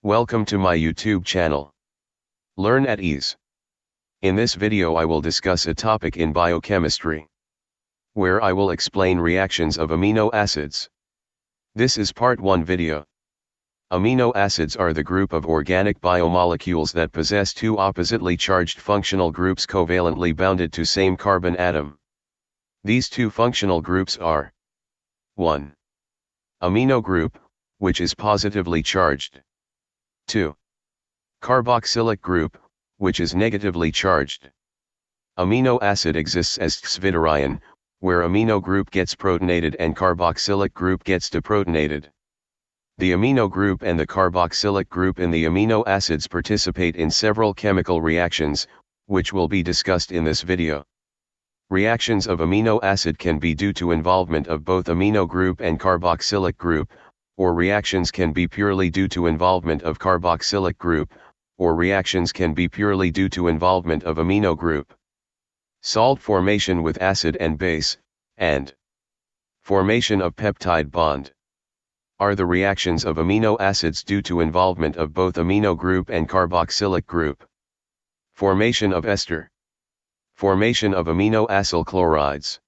Welcome to my YouTube channel. Learn at ease. In this video I will discuss a topic in biochemistry, where I will explain reactions of amino acids. This is part 1 video. Amino acids are the group of organic biomolecules that possess two oppositely charged functional groups covalently bounded to same carbon atom. These two functional groups are 1. Amino group, which is positively charged. 2. Carboxylic group, which is negatively charged. Amino acid exists as ŷÄFØԾMÂŞİÑ, where amino group gets protonated and carboxylic group gets deprotonated. The amino group and the carboxylic group in the amino acids participate in several chemical reactions, which will be discussed in this video. Reactions of amino acid can be due to involvement of both amino group and carboxylic group, or reactions can be purely due to involvement of carboxylic group, or reactions can be purely due to involvement of amino group. Salt formation with acid and base, and formation of peptide bond are the reactions of amino acids due to involvement of both amino group and carboxylic group. Formation of ester. Formation of amino acyl chlorides.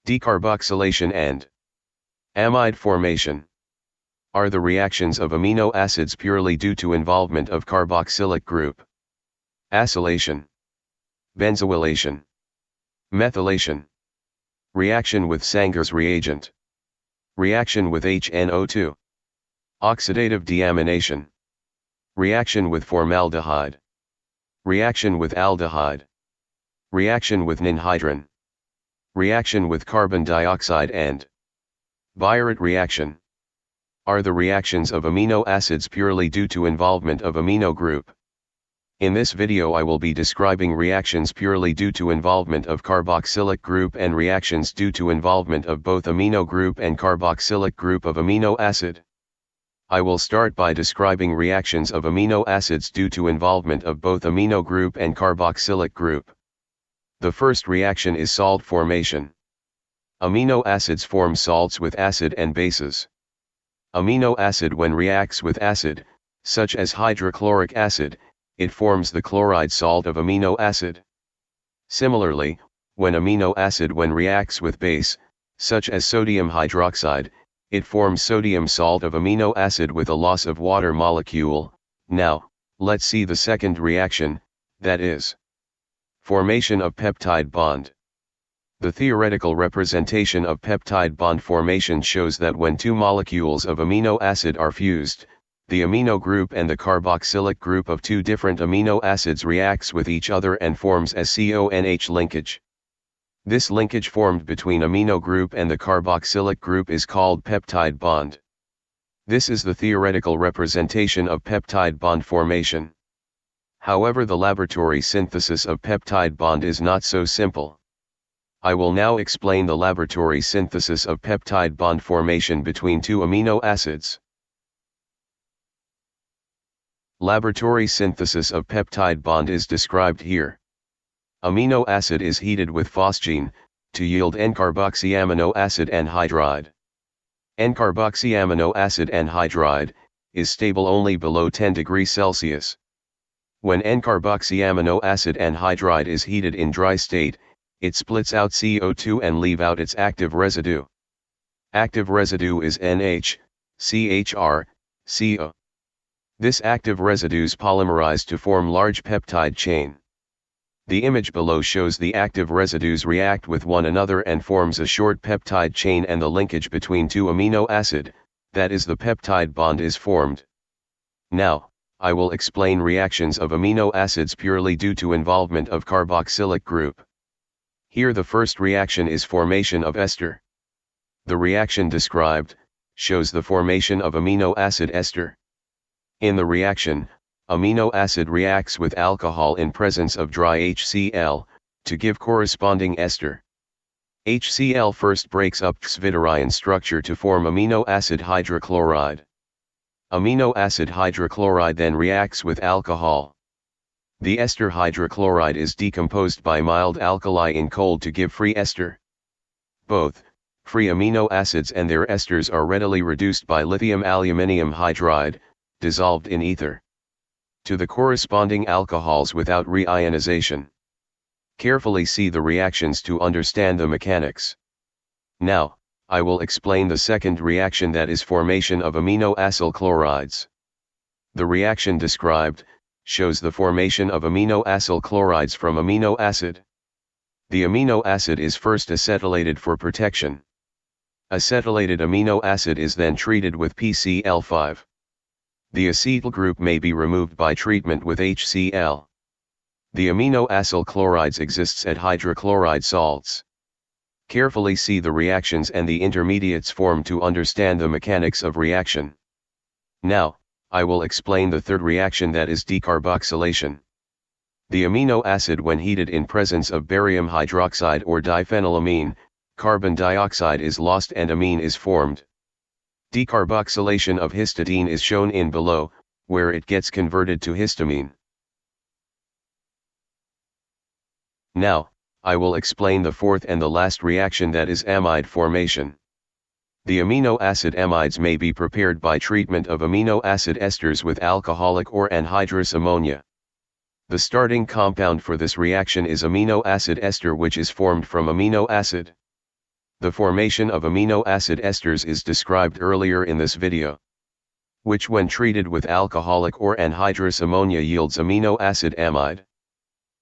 Decarboxylation and amide formation are the reactions of amino acids purely due to involvement of carboxylic group. Acylation. Benzylation. Methylation. Reaction with Sanger's reagent. Reaction with HNO2. Oxidative deamination. Reaction with formaldehyde. Reaction with aldehyde. Reaction with ninhydrin. Reaction with carbon dioxide and Biuret reaction are the reactions of amino acids purely due to involvement of amino group. In this video I will be describing reactions purely due to involvement of carboxylic group and reactions due to involvement of both amino group and carboxylic group of amino acid. I will start by describing reactions of amino acids due to involvement of both amino group and carboxylic group. The first reaction is salt formation. Amino acids form salts with acid and bases. Amino acid when reacts with acid, such as hydrochloric acid, it forms the chloride salt of amino acid. Similarly, when amino acid when reacts with base, such as sodium hydroxide, it forms sodium salt of amino acid with a loss of water molecule. Now, let's see the second reaction, that is formation of peptide bond. The theoretical representation of peptide bond formation shows that when two molecules of amino acid are fused, the amino group and the carboxylic group of two different amino acids reacts with each other and forms a CONH linkage. This linkage formed between amino group and the carboxylic group is called peptide bond. This is the theoretical representation of peptide bond formation. However, the laboratory synthesis of peptide bond is not so simple. I will now explain the laboratory synthesis of peptide bond formation between two amino acids. Laboratory synthesis of peptide bond is described here. Amino acid is heated with phosgene, to yield N-carboxyamino acid anhydride. N-carboxyamino acid anhydride is stable only below 10 degrees Celsius. When N-carboxyamino acid anhydride is heated in dry state, it splits out CO2 and leave out its active residue. Active residue is NH, CHR, CO. This active residues polymerize to form large peptide chain. The image below shows the active residues react with one another and forms a short peptide chain, and the linkage between two amino acid, that is the peptide bond, is formed. Now, I will explain reactions of amino acids purely due to involvement of carboxylic group. Here the first reaction is formation of ester. The reaction described shows the formation of amino acid ester. In the reaction, amino acid reacts with alcohol in presence of dry HCl, to give corresponding ester. HCl first breaks up ŷÄFØԾMÂŞİÑ structure to form amino acid hydrochloride. Amino acid hydrochloride then reacts with alcohol. The ester hydrochloride is decomposed by mild alkali in cold to give free ester. Both free amino acids and their esters are readily reduced by lithium aluminium hydride, dissolved in ether, to the corresponding alcohols without reionization. Carefully see the reactions to understand the mechanics. Now, I will explain the second reaction, that is formation of amino acyl chlorides. The reaction described shows the formation of amino acyl chlorides from amino acid. The amino acid is first acetylated for protection. Acetylated amino acid is then treated with PCl5. The acetyl group may be removed by treatment with HCl. The amino acyl chlorides exists at hydrochloride salts. Carefully see the reactions and the intermediates formed to understand the mechanics of reaction. Now, I will explain the third reaction, that is decarboxylation. The amino acid, when heated in presence of barium hydroxide or diphenylamine, carbon dioxide is lost and amine is formed. Decarboxylation of histidine is shown in below, where it gets converted to histamine. Now, I will explain the fourth and the last reaction, that is amide formation. The amino acid amides may be prepared by treatment of amino acid esters with alcoholic or anhydrous ammonia. The starting compound for this reaction is amino acid ester, which is formed from amino acid. The formation of amino acid esters is described earlier in this video, which when treated with alcoholic or anhydrous ammonia yields amino acid amide.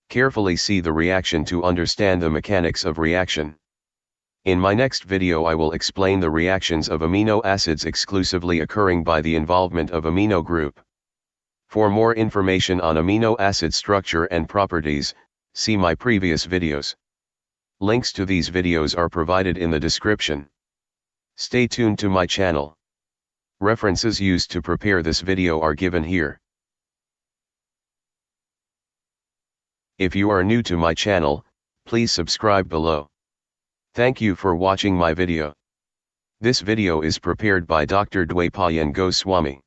Carefully see the reaction to understand the mechanics of reaction. In my next video I will explain the reactions of amino acids exclusively occurring by the involvement of amino group. For more information on amino acid structure and properties, see my previous videos. Links to these videos are provided in the description. Stay tuned to my channel. References used to prepare this video are given here. If you are new to my channel, please subscribe below. Thank you for watching my video. This video is prepared by Dr. Dwaypayan Goswami.